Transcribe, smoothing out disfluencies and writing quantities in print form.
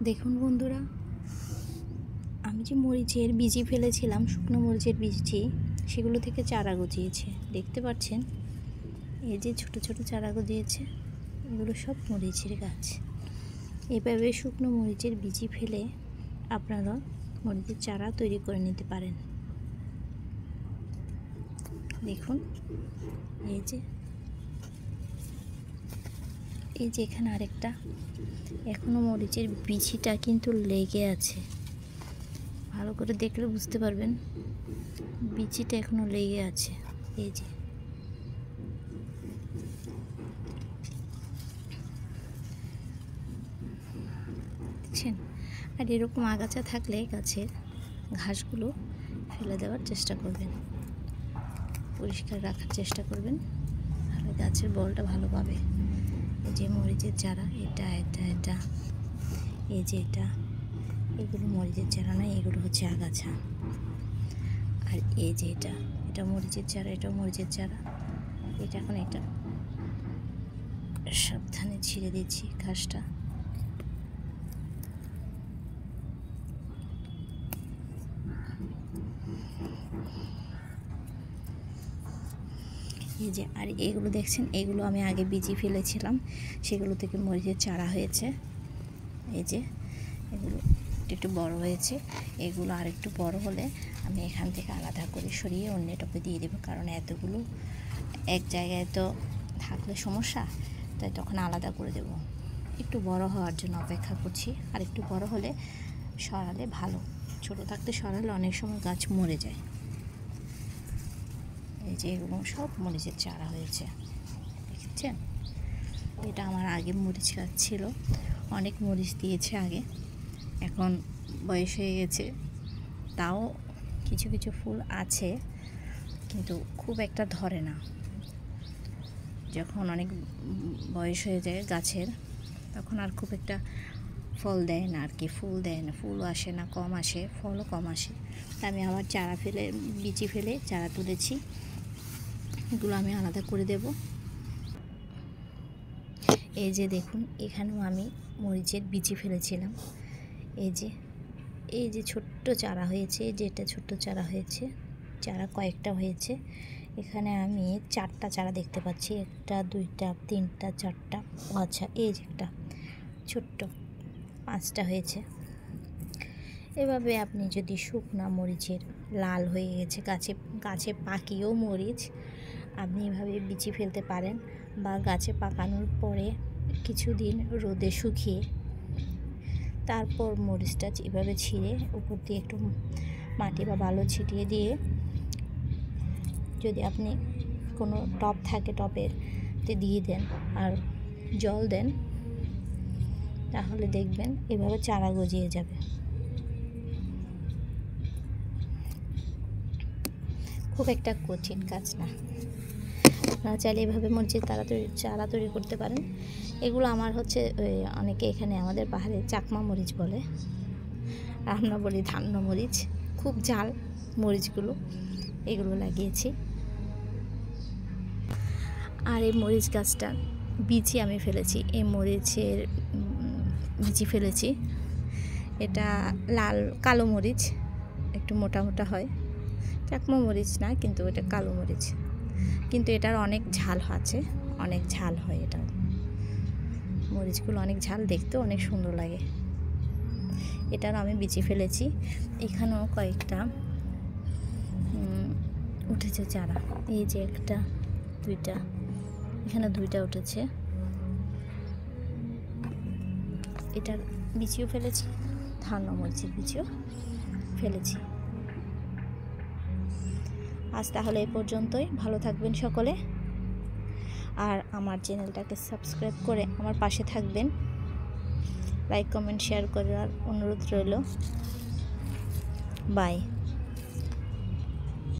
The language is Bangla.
দেখুন বন্ধুরা, আমি যে মরিচের বীজি ফেলেছিলাম, শুকনো মরিচের বীজটি, সেগুলো থেকে চারা গজিয়েছে। দেখতে পাচ্ছেন, এই যে ছোট ছোট চারা গজিয়েছে, এগুলো সব মরিচের গাছ। এভাবে শুকনো মরিচের বীজি ফেলে আপনারা মরিচের চারা তৈরি করে নিতে পারেন। দেখুন, এই যে এখানে আরেকটা, এখনো মরিচের বীজিটা কিন্তু লেগে আছে। ভালো করে দেখলে বুঝতে পারবেন, বীজিটা এখনো লেগে আছে। এই যে দেখছেন। আর এরকম আগাছা থাকলে গাছের ঘাসগুলো ফেলে দেওয়ার চেষ্টা করবেন, পরিষ্কার রাখার চেষ্টা করবেন, তাহলে গাছের বলটা ভালো পাবে। এই যে মরিচের চারা, এটা এটা এটা এই যে এগুলো মরিচের চারা নয়, এগুলো হচ্ছে আগাছা। আর এই যে এটা মরিচের চারা, এটাও মরিচের চারা। এটা এখন এটা সাবধানে ছিঁড়ে দিচ্ছি ঘাসটা। এই যে, আর এগুলো দেখছেন, এগুলো আমি আগে বীজি ফেলেছিলাম, সেগুলো থেকে মরিচের চারা হয়েছে। এই যে এগুলো একটু বড় হয়েছে, এগুলো আর একটু বড় হলে আমি এখান থেকে আলাদা করে সরিয়ে অন্য টবে দিয়ে দেবো, কারণ এতগুলো এক জায়গায় তো থাকলে সমস্যা, তাই তখন আলাদা করে দেব। একটু বড় হওয়ার জন্য অপেক্ষা করছি, আর একটু বড় হলে সরালে ভালো। ছোট থাকতে সরালে অনেক সময় গাছ মরে যায়। এই যে এগুলো সব মরিচের চারা হয়েছে, দেখছেন। এটা আমার আগে মরিচ গাছ ছিল, অনেক মরিচ দিয়েছে আগে, এখন বয়স হয়ে গেছে, তাও কিছু কিছু ফুল আছে, কিন্তু খুব একটা ধরে না। যখন অনেক বয়স হয়ে যায় গাছের, তখন আর খুব একটা ফল দেয় না আর কি, ফুল দেয় না, ফুলও আসে না, কম আসে, ফলও কম আসে। তা আমি আবার চারা ফেলে, বীজি ফেলে চারা তুলেছি, এগুলো আমি আলাদা করে দেব। এই যে দেখুন, এখানেও আমি মরিচের বীজি ফেলেছিলাম। এই যে ছোট্ট চারা হয়েছে, যেটা ছোট্ট চারা হয়েছে, চারা কয়েকটা হয়েছে। এখানে আমি 4টা চারা দেখতে পাচ্ছি, 1টা 2টা 3টা 4টা, আচ্ছা এই যে একটা ছোট্ট 5টা হয়েছে। এভাবে আপনি যদি শুকনা মরিচের, লাল হয়ে গেছে গাছে পাকিয়েও মরিচ, আপনি এভাবে বিচি ফেলতে পারেন, বা গাছে পাকানোর পরে কিছুদিন রোদে শুকিয়ে তারপর মরিচটা এভাবে ছিঁড়ে উপর দিয়ে একটু মাটি বা বালু ছিটিয়ে দিয়ে, যদি আপনি কোনো টব থাকে টবেতে দিয়ে দেন আর জল দেন, তাহলে দেখবেন এভাবে চারা গজিয়ে যাবে। খুব একটা কঠিন কাজ না, আপনারা চাইলে এভাবে মরিচের চারা তৈরি করতে পারেন। এগুলো আমার হচ্ছে অনেকে এখানে আমাদের পাহাড়ে চাকমা মরিচ বলে, আমরা বলি ধান্য মরিচ। খুব ঝাল মরিচগুলো, এগুলো লাগিয়েছি। আর এই মরিচ গাছটা বীজি আমি ফেলেছি, এই মরিচের বীজি ফেলেছি। এটা কালো মরিচ, একটু মোটা মোটা হয়, চাকমা মরিচ না, কিন্তু এটা কালো মরিচ, কিন্তু এটার অনেক ঝাল আছে, অনেক ঝাল হয়। এটা মরিচগুলো অনেক ঝাল, দেখতেও অনেক সুন্দর লাগে। এটারও আমি বীজি ফেলেছি। এখানেও কয়েকটা উঠেছে চারা, এই যে 1টা 2টা, এখানে 2টা উঠেছে। এটার বীজিও ফেলেছি, ধান্য মরিচের বীজিও ফেলেছি। আজ তাহলে এ পর্যন্তই, ভালো থাকবেন সকলে, আর আমার চ্যানেলটাকে সাবস্ক্রাইব করে আমার পাশে থাকবেন। লাইক কমেন্ট শেয়ার করার অনুরোধ রইল। বাই।